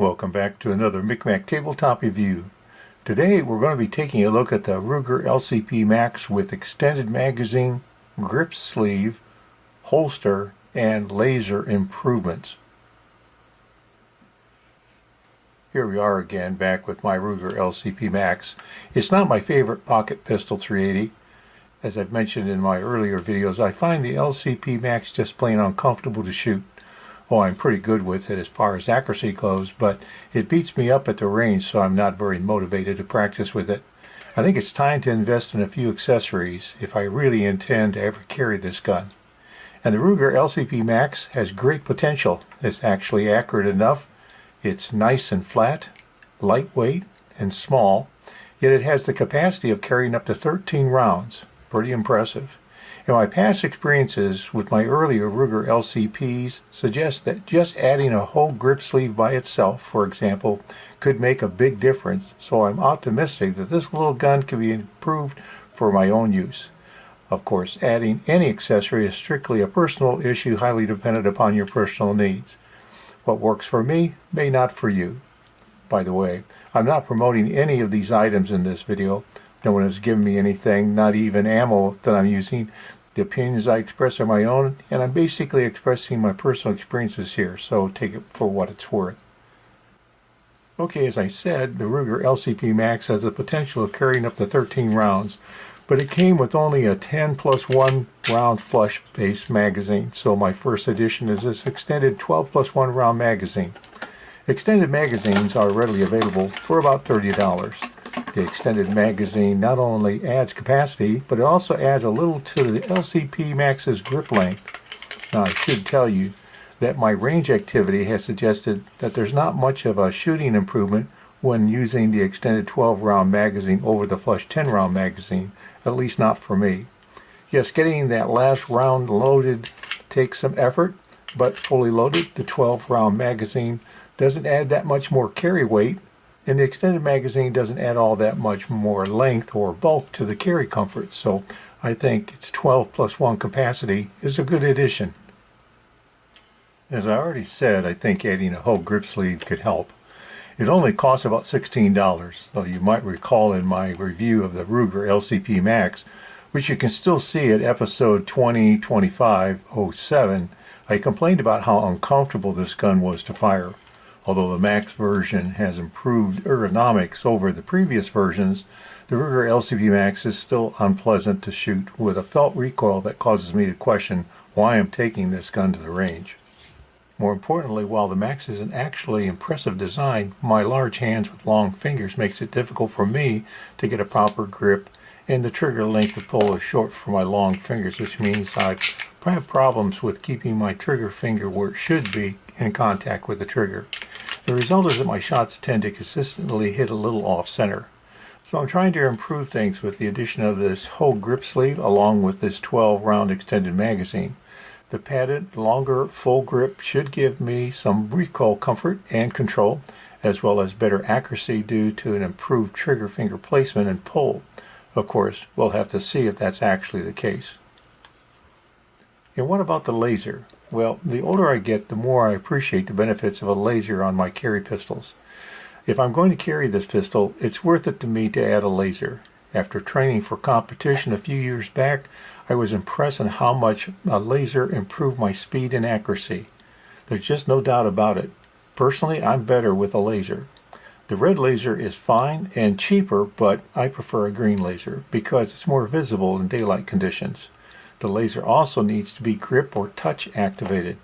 Welcome back to another Micmac Tabletop review. Today we're going to be taking a look at the Ruger LCP MAX with extended magazine, grip sleeve, holster, and laser improvements. Here we are again, back with my Ruger LCP MAX. It's not my favorite pocket pistol 380. As I've mentioned in my earlier videos, I find the LCP MAX just plain uncomfortable to shoot. Oh, I'm pretty good with it as far as accuracy goes, but it beats me up at the range, so I'm not very motivated to practice with it. I think it's time to invest in a few accessories if I really intend to ever carry this gun. And the Ruger LCP MAX has great potential. It's actually accurate enough. It's nice and flat, lightweight, and small, yet it has the capacity of carrying up to 13 rounds. Pretty impressive. And my past experiences with my earlier Ruger LCPs suggest that just adding a Hogue Grip Sleeve by itself, for example, could make a big difference, so I'm optimistic that this little gun can be improved for my own use. Of course, adding any accessory is strictly a personal issue, highly dependent upon your personal needs. What works for me may not for you. By the way, I'm not promoting any of these items in this video. No one has given me anything, not even ammo that I'm using. The opinions I express are my own, and I'm basically expressing my personal experiences here, so take it for what it's worth. Okay, as I said, the Ruger LCP MAX has the potential of carrying up to 13 rounds, but it came with only a 10+1 round flush-based magazine, so my first edition is this extended 12+1 round magazine. Extended magazines are readily available for about $30. The extended magazine not only adds capacity, but it also adds a little to the LCP MAX's grip length. Now I should tell you that my range activity has suggested that there's not much of a shooting improvement when using the extended 12-round magazine over the flush 10-round magazine, at least not for me. Yes, getting that last round loaded takes some effort, but fully loaded, the 12-round magazine doesn't add that much more carry weight, and the extended magazine doesn't add all that much more length or bulk to the carry comfort, so I think its 12+1 capacity is a good addition. As I already said, I think adding a Hogue grip sleeve could help. It only costs about $16, though you might recall in my review of the Ruger LCP MAX, which you can still see at episode 2025-07, I complained about how uncomfortable this gun was to fire. Although the MAX version has improved ergonomics over the previous versions, the Ruger LCP MAX is still unpleasant to shoot with a felt recoil that causes me to question why I'm taking this gun to the range. More importantly, while the MAX is an actually impressive design, my large hands with long fingers makes it difficult for me to get a proper grip, and the trigger length of pull is short for my long fingers, which means I have problems with keeping my trigger finger where it should be in contact with the trigger. The result is that my shots tend to consistently hit a little off center. So I'm trying to improve things with the addition of this Hogue grip sleeve along with this 12-round extended magazine. The padded, longer, full grip should give me some recoil comfort and control, as well as better accuracy due to an improved trigger finger placement and pull. Of course, we'll have to see if that's actually the case. And what about the laser? Well, the older I get, the more I appreciate the benefits of a laser on my carry pistols. If I'm going to carry this pistol, it's worth it to me to add a laser. After training for competition a few years back, I was impressed on how much a laser improved my speed and accuracy. There's just no doubt about it. Personally, I'm better with a laser. The red laser is fine and cheaper, but I prefer a green laser because it's more visible in daylight conditions. The laser also needs to be grip or touch activated.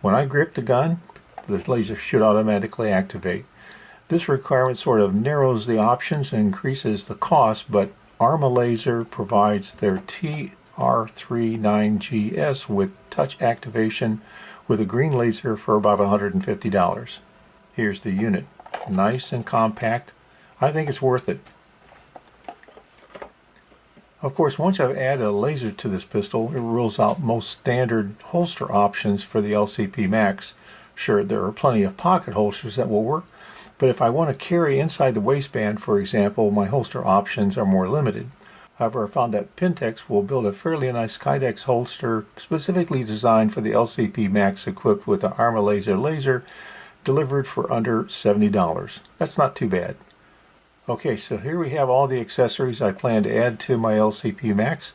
When I grip the gun, the laser should automatically activate. This requirement sort of narrows the options and increases the cost, but ArmaLaser provides their TR39GS with touch activation with a green laser for about $150. Here's the unit. Nice and compact. I think it's worth it. Of course, once I've added a laser to this pistol, it rules out most standard holster options for the LCP MAX. Sure, there are plenty of pocket holsters that will work, but if I want to carry inside the waistband, for example, my holster options are more limited. However, I found that Pyntek will build a fairly nice Kytex holster specifically designed for the LCP MAX equipped with an ArmaLaser Laser delivered for under $70. That's not too bad. Okay, so here we have all the accessories I plan to add to my LCP MAX.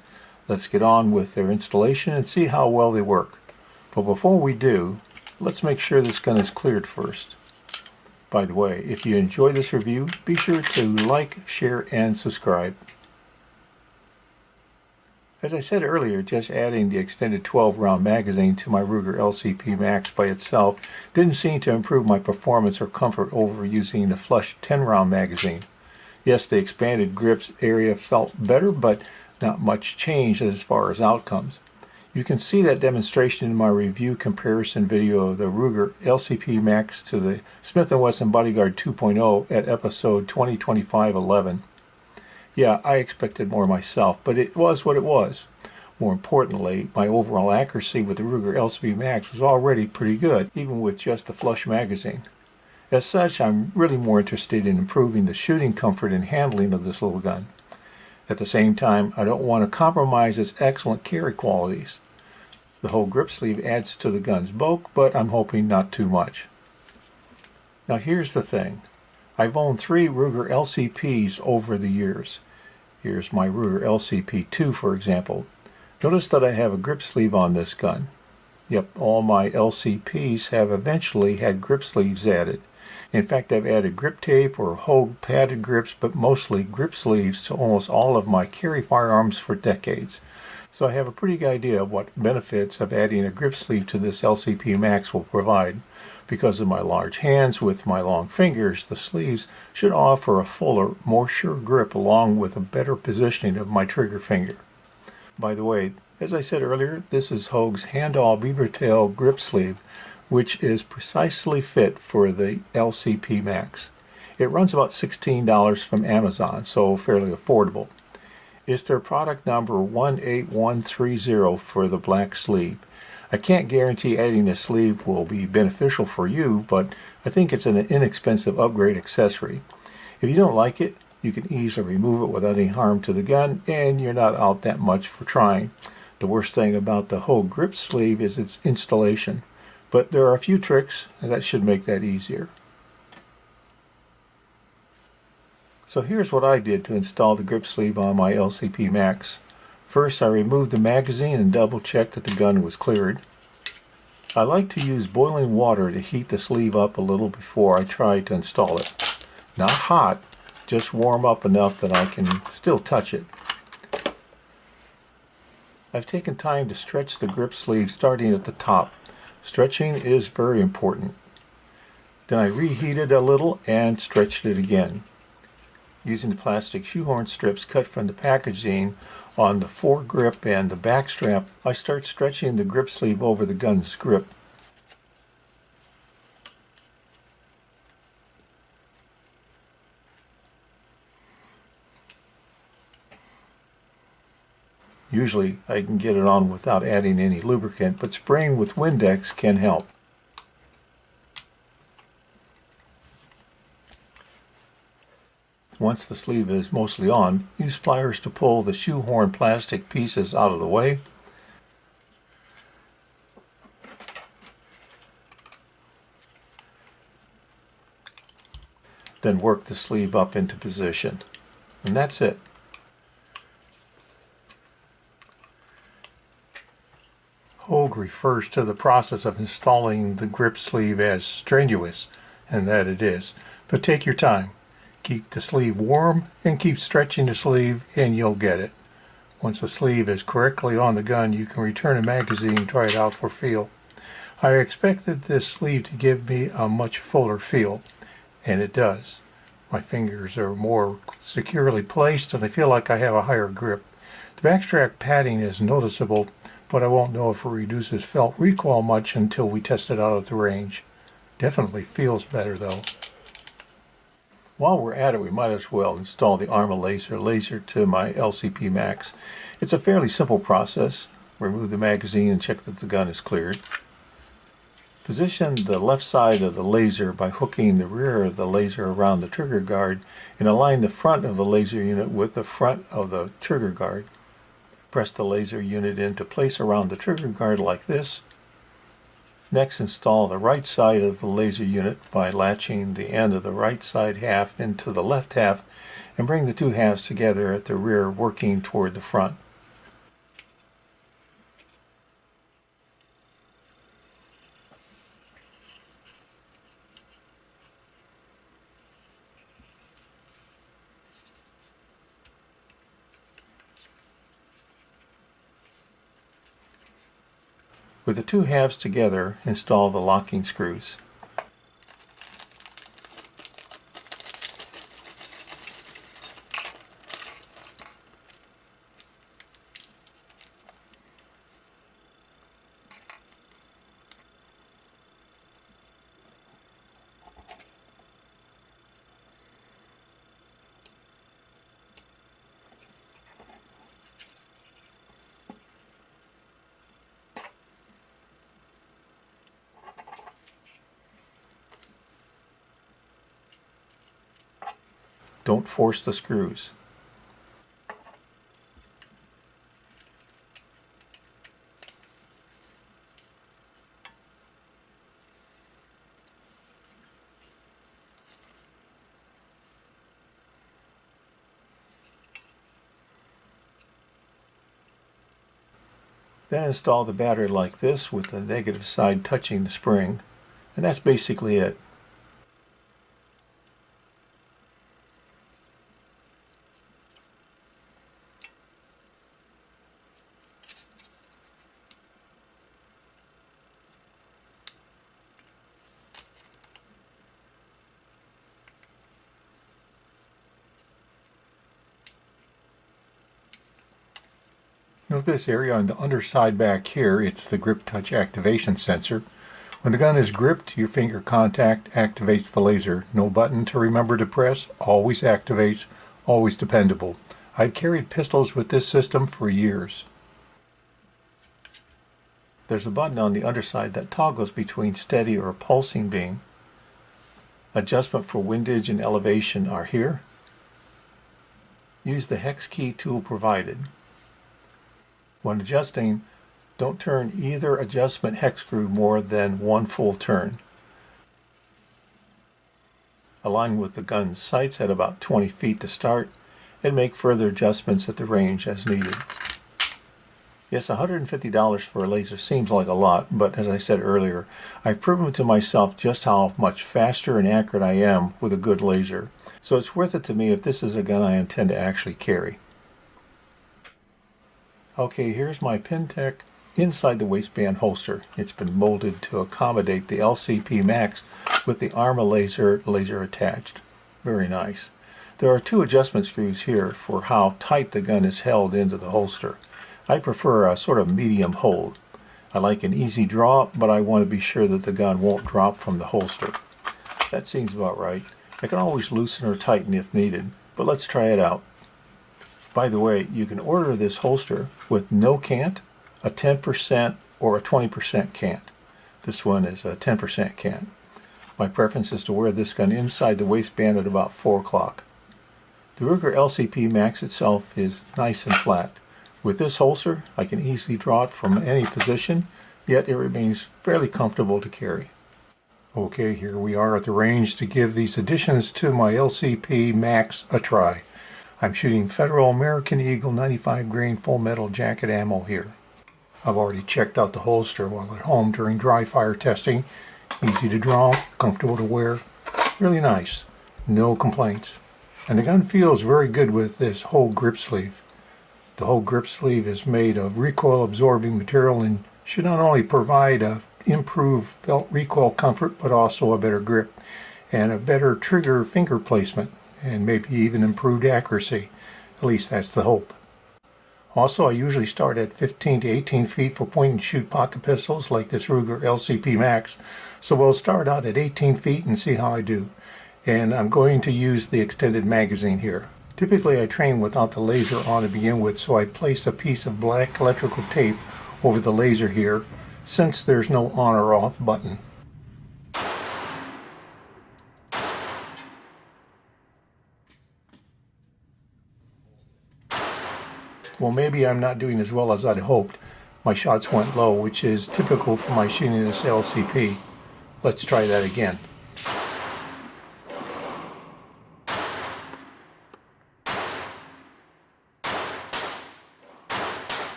Let's get on with their installation and see how well they work. But before we do, let's make sure this gun is cleared first. By the way, if you enjoy this review, be sure to like, share, and subscribe. As I said earlier, just adding the extended 12-round magazine to my Ruger LCP MAX by itself didn't seem to improve my performance or comfort over using the flush 10-round magazine. Yes, the expanded grips area felt better, but not much change as far as outcomes. You can see that demonstration in my review comparison video of the Ruger LCP MAX to the Smith & Wesson Bodyguard 2.0 at episode 2025-11. Yeah, I expected more myself, but it was what it was. More importantly, my overall accuracy with the Ruger LCP MAX was already pretty good, even with just the flush magazine. As such, I'm really more interested in improving the shooting comfort and handling of this little gun. At the same time, I don't want to compromise its excellent carry qualities. The Hogue Grip Sleeve adds to the gun's bulk, but I'm hoping not too much. Now here's the thing. I've owned 3 Ruger LCPs over the years. Here's my Ruger LCP2, for example. Notice that I have a grip sleeve on this gun. Yep, all my LCPs have eventually had grip sleeves added. In fact, I've added grip tape or Hogue padded grips, but mostly grip sleeves to almost all of my carry firearms for decades. So I have a pretty good idea of what benefits of adding a grip sleeve to this LCP MAX will provide. Because of my large hands with my long fingers, the sleeves should offer a fuller, more sure grip along with a better positioning of my trigger finger. By the way, as I said earlier, this is Hogue's Hand-All Beaver Tail Grip Sleeve, which is precisely fit for the LCP MAX. It runs about $16 from Amazon, so fairly affordable. It's their product number 18130 for the black sleeve. I can't guarantee adding a sleeve will be beneficial for you, but I think it's an inexpensive upgrade accessory. If you don't like it, you can easily remove it without any harm to the gun, and you're not out that much for trying. The worst thing about the Hogue Grip Sleeve is its installation, but there are a few tricks that should make that easier. So here's what I did to install the grip sleeve on my LCP MAX. First, I removed the magazine and double-checked that the gun was cleared. I like to use boiling water to heat the sleeve up a little before I try to install it. Not hot, just warm up enough that I can still touch it. I've taken time to stretch the grip sleeve starting at the top. Stretching is very important. Then I reheated a little and stretched it again. Using the plastic shoehorn strips cut from the packaging on the foregrip and the back strap, I start stretching the grip sleeve over the gun's grip. Usually I can get it on without adding any lubricant, but spraying with Windex can help. Once the sleeve is mostly on, use pliers to pull the shoehorn plastic pieces out of the way. Then work the sleeve up into position. And that's it. Hogue refers to the process of installing the grip sleeve as strenuous, and that it is. But take your time. Keep the sleeve warm and keep stretching the sleeve and you'll get it. Once the sleeve is correctly on the gun, you can return the magazine and try it out for feel. I expected this sleeve to give me a much fuller feel, and it does. My fingers are more securely placed and I feel like I have a higher grip. The backstrap padding is noticeable, but I won't know if it reduces felt recoil much until we test it out at the range. Definitely feels better though. While we're at it, we might as well install the ArmaLaser Laser to my LCP MAX. It's a fairly simple process. Remove the magazine and check that the gun is cleared. Position the left side of the laser by hooking the rear of the laser around the trigger guard and align the front of the laser unit with the front of the trigger guard. Press the laser unit into place around the trigger guard like this. Next, install the right side of the laser unit by latching the end of the right side half into the left half and bring the two halves together at the rear, working toward the front. With the two halves together, install the locking screws. Don't force the screws. Then install the battery like this with the negative side touching the spring, and that's basically it. Note this area on the underside back here, it's the grip touch activation sensor. When the gun is gripped, your finger contact activates the laser. No button to remember to press, always activates, always dependable. I've carried pistols with this system for years. There's a button on the underside that toggles between steady or pulsing beam. Adjustment for windage and elevation are here. Use the hex key tool provided. When adjusting, don't turn either adjustment hex screw more than one full turn. Align with the gun's sights at about 20 feet to start, and make further adjustments at the range as needed. Yes, $150 for a laser seems like a lot, but as I said earlier, I've proven to myself just how much faster and accurate I am with a good laser. So it's worth it to me if this is a gun I intend to actually carry. Okay, here's my Pyntek inside the waistband holster. It's been molded to accommodate the LCP MAX with the ArmaLaser Laser attached. Very nice. There are two adjustment screws here for how tight the gun is held into the holster. I prefer a sort of medium hold. I like an easy draw, but I want to be sure that the gun won't drop from the holster. That seems about right. I can always loosen or tighten if needed, but let's try it out. By the way, you can order this holster with no cant, a 10% or a 20% cant. This one is a 10% cant. My preference is to wear this gun inside the waistband at about 4 o'clock. The Ruger LCP MAX itself is nice and flat. With this holster, I can easily draw it from any position, yet it remains fairly comfortable to carry. Okay, here we are at the range to give these additions to my LCP MAX a try. I'm shooting Federal American Eagle 95 grain full metal jacket ammo here. I've already checked out the holster while at home during dry fire testing. Easy to draw, comfortable to wear, really nice. No complaints. And the gun feels very good with this Hogue Grip Sleeve. The Hogue Grip Sleeve is made of recoil absorbing material and should not only provide a improved felt recoil comfort, but also a better grip and a better trigger finger placement, and maybe even improved accuracy. At least that's the hope. Also, I usually start at 15 to 18 feet for point and shoot pocket pistols like this Ruger LCP MAX, so we'll start out at 18 feet and see how I do. And I'm going to use the extended magazine here. Typically I train without the laser on to begin with, so I placed a piece of black electrical tape over the laser here, since there's no on or off button. Well, maybe I'm not doing as well as I'd hoped, my shots went low, which is typical for my shooting this LCP. Let's try that again.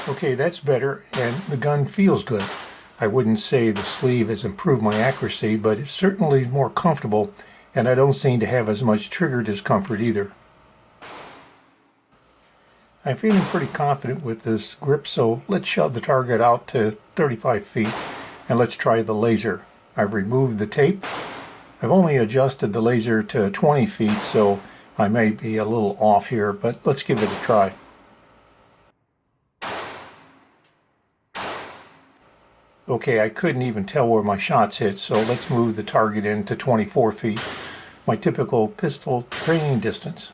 Okay, that's better, and the gun feels good. I wouldn't say the sleeve has improved my accuracy, but it's certainly more comfortable, and I don't seem to have as much trigger discomfort either. I'm feeling pretty confident with this grip, so let's shove the target out to 35 feet, and let's try the laser. I've removed the tape. I've only adjusted the laser to 20 feet, so I may be a little off here, but let's give it a try. Okay, I couldn't even tell where my shots hit, so let's move the target in to 24 feet, my typical pistol training distance.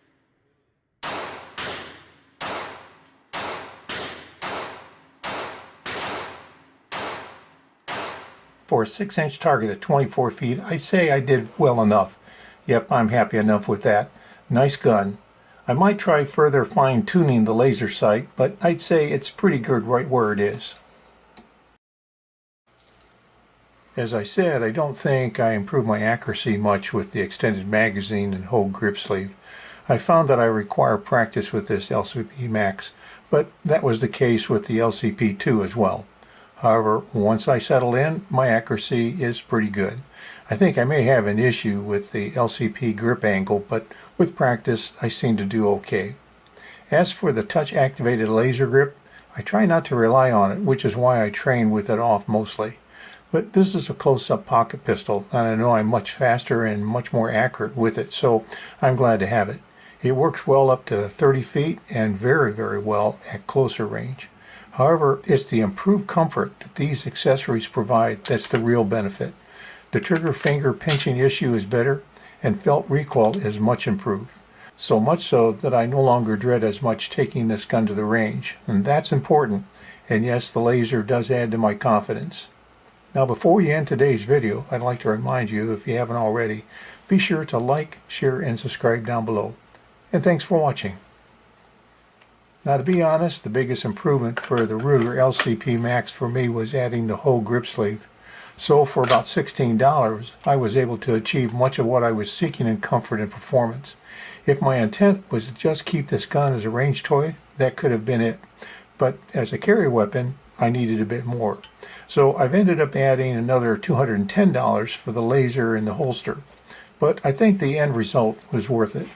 For a 6-inch target at 24 feet, I'd say I did well enough. Yep, I'm happy enough with that. Nice gun. I might try further fine-tuning the laser sight, but I'd say it's pretty good right where it is. As I said, I don't think I improved my accuracy much with the extended magazine and Hogue Grip Sleeve. I found that I require practice with this LCP MAX, but that was the case with the LCP2 as well. However, once I settle in, my accuracy is pretty good. I think I may have an issue with the LCP grip angle, but with practice I seem to do okay. As for the touch-activated laser grip, I try not to rely on it, which is why I train with it off mostly. But this is a close-up pocket pistol, and I know I'm much faster and much more accurate with it, so I'm glad to have it. It works well up to 30 feet and very, very well at closer range. However, it's the improved comfort that these accessories provide that's the real benefit. The trigger finger pinching issue is better, and felt recoil is much improved. So much so that I no longer dread as much taking this gun to the range, and that's important. And yes, the laser does add to my confidence. Now before we end today's video, I'd like to remind you, if you haven't already, be sure to like, share, and subscribe down below. And thanks for watching. Now to be honest, the biggest improvement for the Ruger LCP MAX for me was adding the Hogue Grip Sleeve. So for about $16, I was able to achieve much of what I was seeking in comfort and performance. If my intent was to just keep this gun as a range toy, that could have been it. But as a carry weapon, I needed a bit more. So I've ended up adding another $210 for the laser and the holster. But I think the end result was worth it.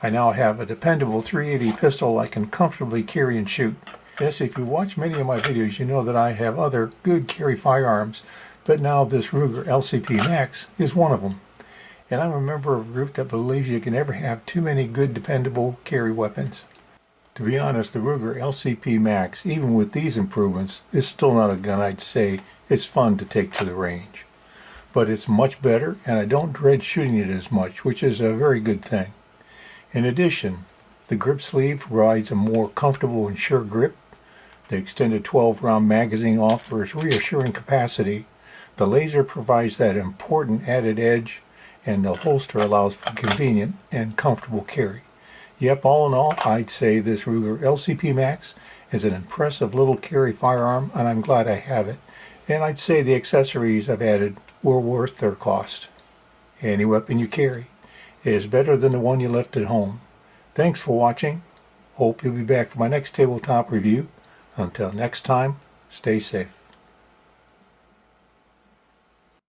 I now have a dependable .380 pistol I can comfortably carry and shoot. Yes, if you watch many of my videos, you know that I have other good carry firearms, but now this Ruger LCP MAX is one of them. And I'm a member of a group that believes you can never have too many good, dependable carry weapons. To be honest, the Ruger LCP MAX, even with these improvements, is still not a gun I'd say it's fun to take to the range. But it's much better, and I don't dread shooting it as much, which is a very good thing. In addition, the grip sleeve provides a more comfortable and sure grip. The extended 12-round magazine offers reassuring capacity. The laser provides that important added edge, and the holster allows for convenient and comfortable carry. Yep, all in all, I'd say this Ruger LCP MAX is an impressive little carry firearm, and I'm glad I have it. And I'd say the accessories I've added were worth their cost. Any weapon you carry is better than the one you left at home. Thanks for watching. Hope you'll be back for my next tabletop review. Until next time, stay safe.